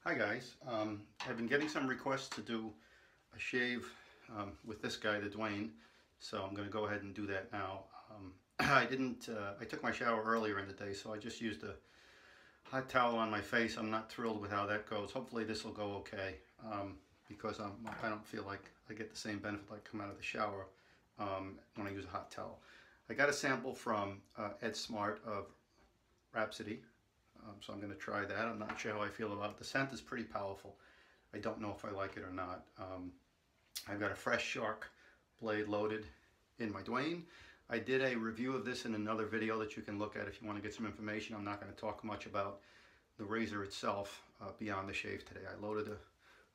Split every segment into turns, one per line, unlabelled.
Hi guys, I've been getting some requests to do a shave with this guy, the Daune, so I'm going to go ahead and do that now. I took my shower earlier in the day, so I just used a hot towel on my face. I'm not thrilled with how that goes. Hopefully this will go okay, because I don't feel like I get the same benefit like come out of the shower when I use a hot towel. I got a sample from Ed Smart of Rhapsody. So I'm going to try that. I'm not sure how I feel about it. The scent is pretty powerful. I don't know if I like it or not. I've got a fresh shark blade loaded in my Daune. I did a review of this in another video that you can look at if you want to get some information. I'm not going to talk much about the razor itself beyond the shave today. I loaded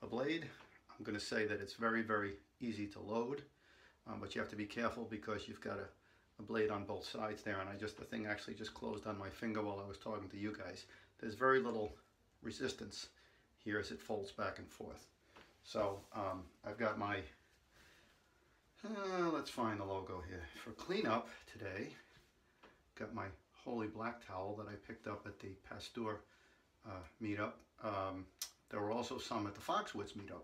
a blade. I'm going to say that it's very, very easy to load, but you have to be careful because you've got a blade on both sides there, and the thing actually just closed on my finger while I was talking to you guys. There's very little resistance here as it folds back and forth. So I've got my, let's find the logo here. For cleanup today, got my Holy Black towel that I picked up at the Pasteur meetup. There were also some at the Foxwoods meetup,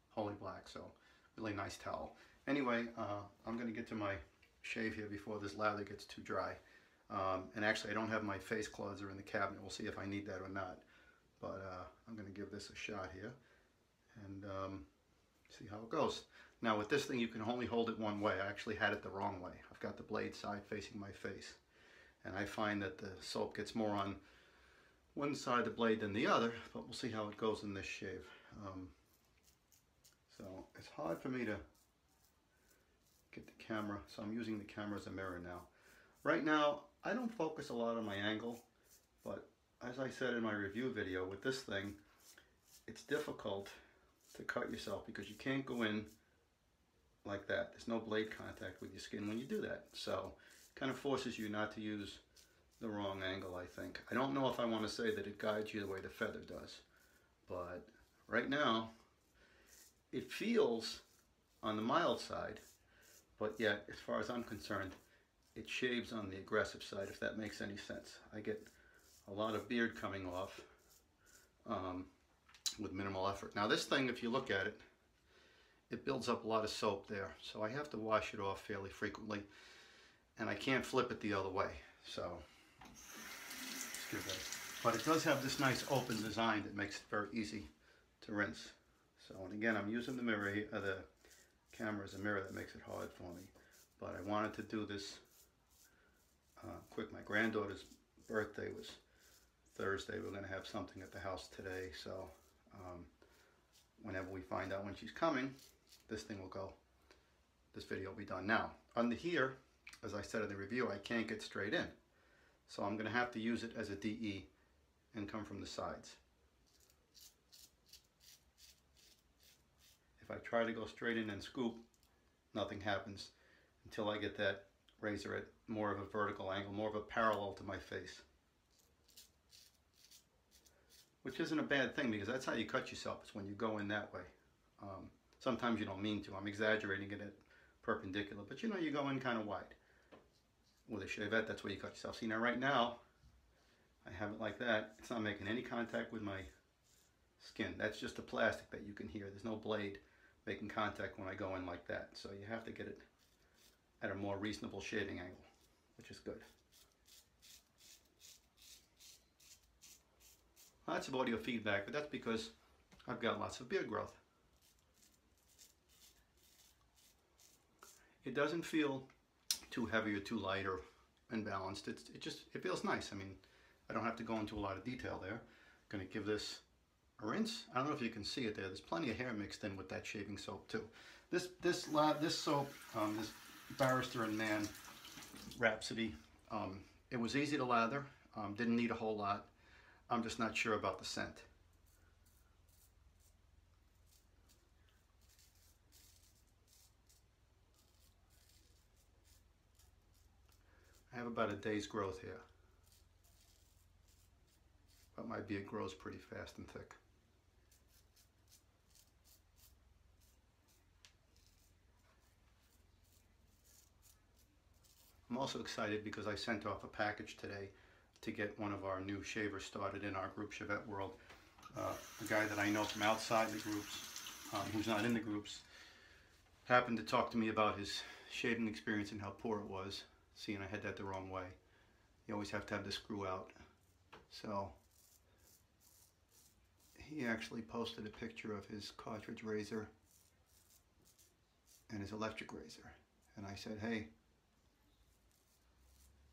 Holy Black, so really nice towel. Anyway, I'm going to get to my shave here before this lather gets too dry. And actually I don't have my face cleanser in the cabinet. We'll see if I need that or not. But I'm going to give this a shot here and see how it goes. Now with this thing you can only hold it one way. I actually had it the wrong way. I've got the blade side facing my face. And I find that the soap gets more on one side of the blade than the other, but we'll see how it goes in this shave. So it's hard for me to get the camera, so I'm using the camera as a mirror now. Right now, I don't focus a lot on my angle, but as I said in my review video, with this thing, it's difficult to cut yourself because you can't go in like that. There's no blade contact with your skin when you do that. So it kind of forces you not to use the wrong angle, I think. I don't know if I want to say that it guides you the way the feather does, but right now, it feels on the mild side, but yet, as far as I'm concerned, it shaves on the aggressive side, if that makes any sense. I get a lot of beard coming off with minimal effort. Now this thing, if you look at it, it builds up a lot of soap there. So I have to wash it off fairly frequently, and I can't flip it the other way. So, excuse me. But it does have this nice open design that makes it very easy to rinse. So, and again, I'm using the mirror here, the camera as a mirror that makes it hard for me, but I wanted to do this quick. My granddaughter's birthday was Thursday. We're going to have something at the house today, so whenever we find out when she's coming, this thing will go, this video will be done. Now under here, as I said in the review, I can't get straight in, so I'm going to have to use it as a DE and come from the sides. If I try to go straight in and scoop, nothing happens until I get that razor at more of a vertical angle, more of a parallel to my face. Which isn't a bad thing because that's how you cut yourself, is when you go in that way. Sometimes you don't mean to. I'm exaggerating it at perpendicular, but you know, you go in kind of wide. With a Shavette, that's where you cut yourself. See, now right now, I have it like that. It's not making any contact with my skin. That's just the plastic that you can hear. There's no blade making contact when I go in like that. So you have to get it at a more reasonable shaving angle, which is good. Lots of audio feedback, but that's because I've got lots of beard growth. It doesn't feel too heavy or too light or unbalanced. It feels nice. I mean, I don't have to go into a lot of detail there. I'm going to give this a rinse. I don't know if you can see it there. There's plenty of hair mixed in with that shaving soap too. This soap, this Barrister and Man Rhapsody, it was easy to lather. Didn't need a whole lot. I'm just not sure about the scent. I have about a day's growth here, but my beard grows pretty fast and thick. I'm also excited because I sent off a package today to get one of our new shavers started in our group Shavette World. a guy that I know from outside the groups, who's not in the groups, happened to talk to me about his shaving experience and how poor it was, seeing I had that the wrong way. You always have to have the screw out. So he actually posted a picture of his cartridge razor and his electric razor. And I said, hey,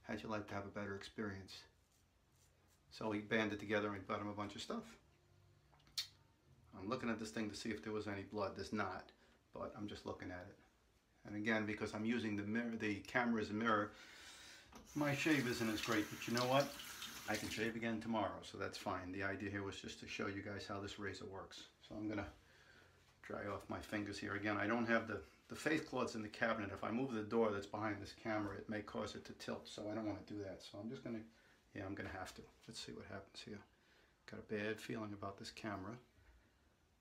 how'd you like to have a better experience? So he banded together and got him a bunch of stuff. I'm looking at this thing to see if there was any blood. There's not, but I'm just looking at it. And again, because I'm using the mirror, the camera as a mirror, my shave isn't as great. But you know what? I can shave again tomorrow, so that's fine. The idea here was just to show you guys how this razor works. So I'm gonna dry off my fingers here. Again, I don't have the face cloths in the cabinet. If I move the door that's behind this camera, it may cause it to tilt, so I don't want to do that. So I'm just gonna, yeah, I'm gonna have to. Let's see what happens here. Got a bad feeling about this camera,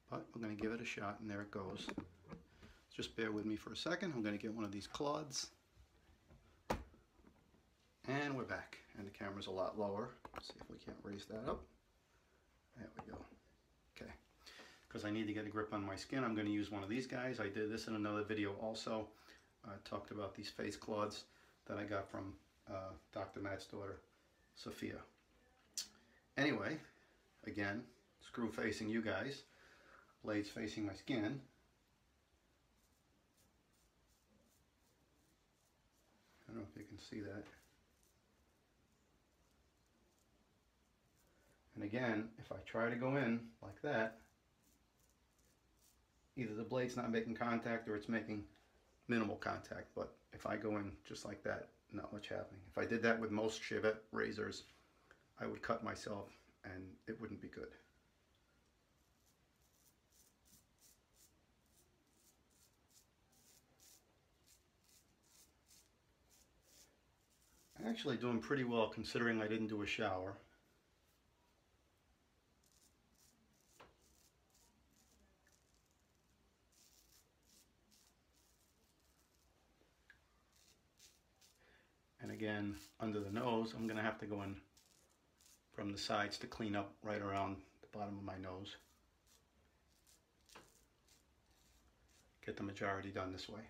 but we're gonna give it a shot, and there it goes. Just bear with me for a second. I'm gonna get one of these cloths. And we're back, and the camera's a lot lower. Let's see if we can't raise that up. There we go. Okay, because I need to get a grip on my skin, I'm going to use one of these guys. I did this in another video also. I talked about these face cloths that I got from Dr. Matt's daughter, Sophia. Anyway, again, screw facing you guys, blades facing my skin. I don't know if you can see that. And again, if I try to go in like that, either the blade's not making contact or it's making minimal contact. But if I go in just like that, not much happening. If I did that with most Shavette razors, I would cut myself and it wouldn't be good. I'm actually doing pretty well considering I didn't do a shower. And again, under the nose, I'm going to have to go in from the sides to clean up right around the bottom of my nose. Get the majority done this way.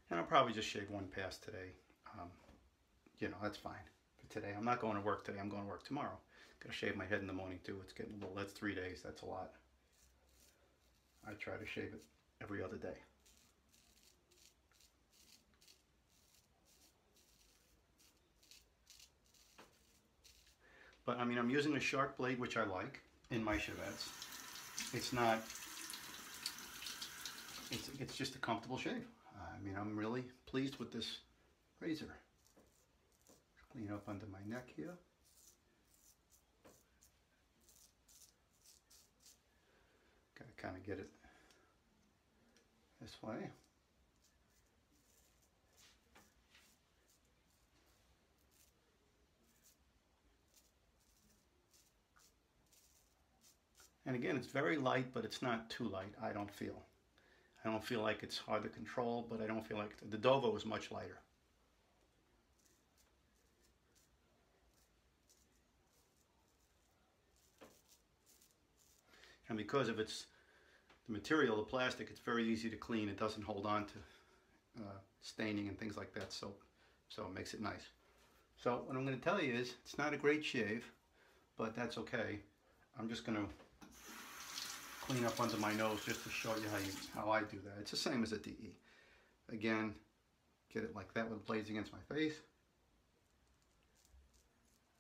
And I'll probably just shave one pass today. You know, that's fine for today. I'm not going to work today. I'm going to work tomorrow. Got to shave my head in the morning too. It's getting a little, that's 3 days. That's a lot. I try to shave it every other day. But I mean, I'm using a sharp blade, which I like, in my Shavettes. It's not, it's just a comfortable shave. I mean, I'm really pleased with this razor. Clean up under my neck here. Gotta kind of get it this way. And again, it's very light, but it's not too light, I don't feel. I don't feel like it's hard to control, but I don't feel like the Dovo is much lighter. And because of its the material, the plastic, it's very easy to clean. It doesn't hold on to staining and things like that, so it makes it nice. So what I'm going to tell you is, it's not a great shave, but that's okay. I'm just going to clean up under my nose just to show you how I do that. It's the same as a DE. Again, get it like that with blades against my face.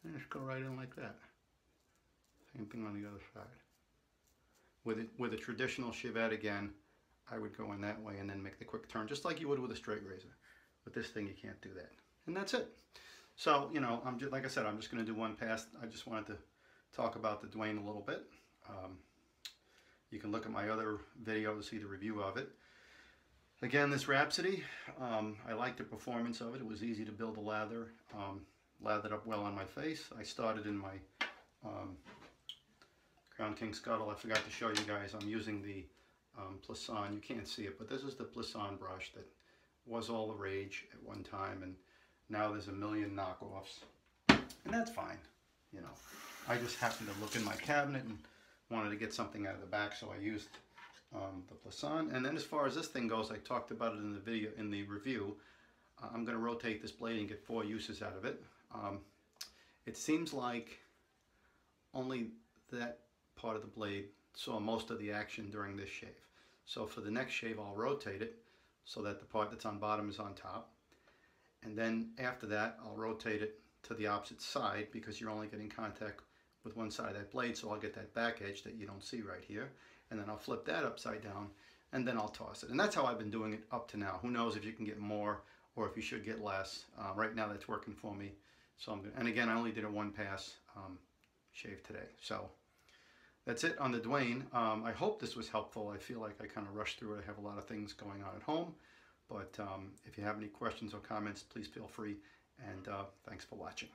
And just go right in like that. Same thing on the other side. With a traditional Shavette, again, I would go in that way and then make the quick turn, just like you would with a straight razor. With this thing, you can't do that. And that's it. So, you know, I'm just, like I said, I'm just going to do one pass. I just wanted to talk about the Daune a little bit. You can look at my other video to see the review of it. Again, this Rhapsody, I liked the performance of it. It was easy to build a lather. Lathered up well on my face. I started in my Crown King Scuttle. I forgot to show you guys. I'm using the Plisson. You can't see it, but this is the Plisson brush that was all the rage at one time, and now there's a million knockoffs. And that's fine, you know. I just happened to look in my cabinet and wanted to get something out of the back, so I used the Plisson. And then as far as this thing goes, I talked about it in the video, in the review. I'm going to rotate this blade and get 4 uses out of it. It seems like only that part of the blade saw most of the action during this shave. So for the next shave, I'll rotate it so that the part that's on bottom is on top. And then after that, I'll rotate it to the opposite side because you're only getting contact with one side of that blade, so I'll get that back edge that you don't see right here. And then I'll flip that upside down, and then I'll toss it. And that's how I've been doing it up to now. Who knows if you can get more or if you should get less. Right now that's working for me. So I'm gonna, and again, I only did a 1-pass shave today. So that's it on the Daune. I hope this was helpful. I feel like I kind of rushed through it. I have a lot of things going on at home. But if you have any questions or comments, please feel free. And thanks for watching.